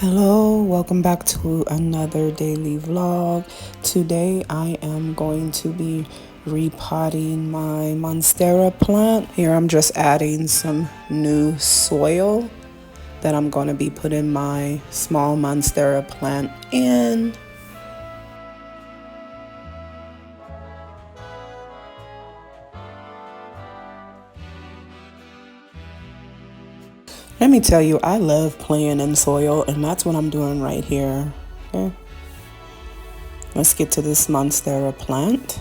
Hello, welcome back to another daily vlog. Today I am going to be repotting my Monstera plant. Here I'm just adding some new soil that I'm going to be putting my small Monstera plant in. Let me tell you, I love playing in soil, and that's what I'm doing right here. Okay. Let's get to this Monstera plant.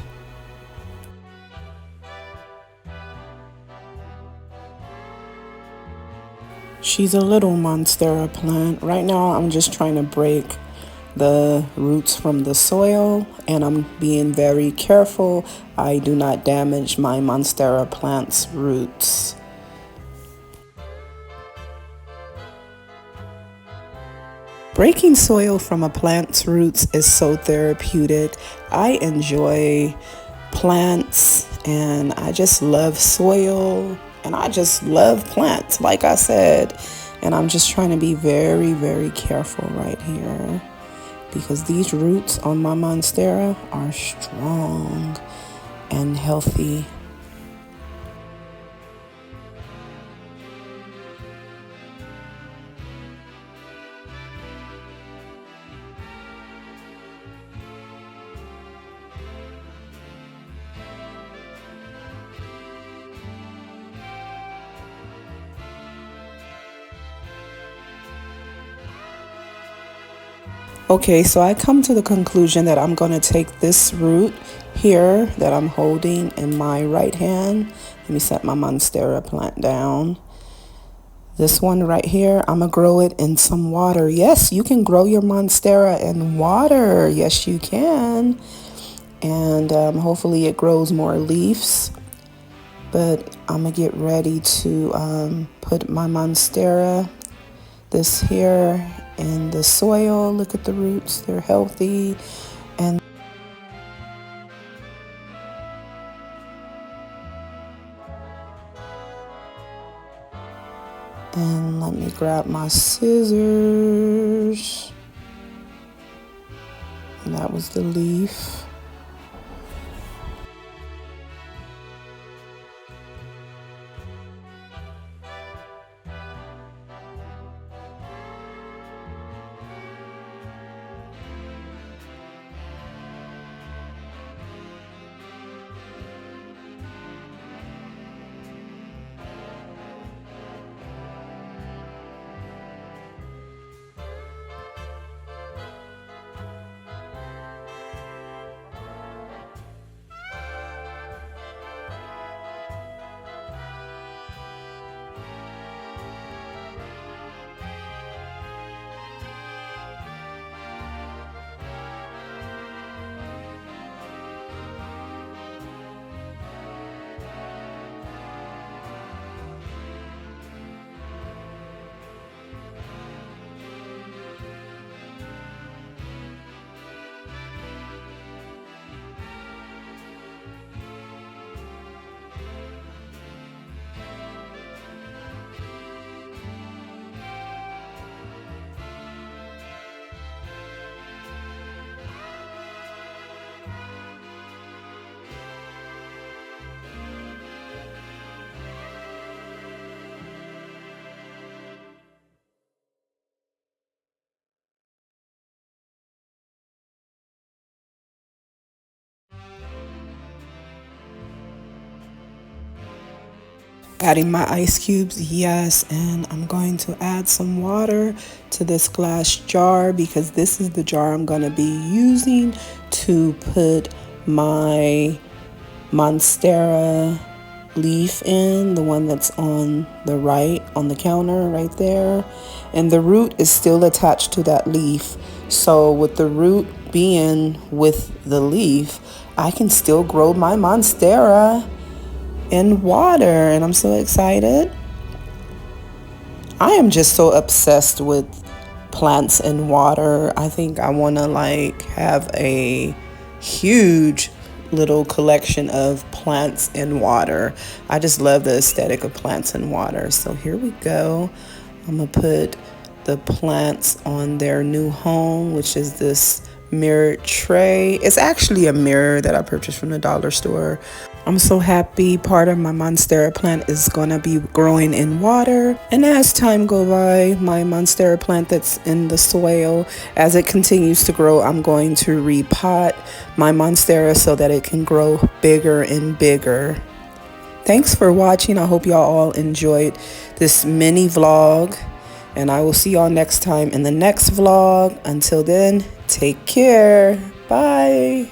She's a little Monstera plant. Right now, I'm just trying to break the roots from the soil, and I'm being very careful I do not damage my Monstera plant's roots. Breaking soil from a plant's roots is so therapeutic. I enjoy plants and I just love soil and I just love plants, like I said. And I'm just trying to be very, very careful right here because these roots on my Monstera are strong and healthy. Okay, so I come to the conclusion that I'm going to take this root here that I'm holding in my right hand. Let me set my Monstera plant down. This one right here, I'm going to grow it in some water. Yes, you can grow your Monstera in water. Yes, you can. And hopefully it grows more leaves. But I'm going to get ready to put my Monstera, this here, in the soil. Look at the roots, they're healthy. And let me grab my scissors. And that was the leaf. Adding my ice cubes, yes, and I'm going to add some water to this glass jar because this is the jar I'm going to be using to put my Monstera leaf in, the one that's on the right, on the counter right there. And the root is still attached to that leaf. So with the root being with the leaf, I can still grow my Monstera in water, and I'm so excited. I am just so obsessed with plants and water. I think I want to have a huge little collection of plants and water. I just love the aesthetic of plants and water. So here we go. I'm gonna put the plants on their new home, which is this mirrored tray. It's actually a mirror that I purchased from the dollar store. I'm so happy part of my Monstera plant is gonna be growing in water. And as time go by, my Monstera plant that's in the soil, as it continues to grow, I'm going to repot my Monstera so that it can grow bigger and bigger. Thanks for watching. I hope y'all all enjoyed this mini vlog. And I will see y'all next time in the next vlog. Until then, take care. Bye.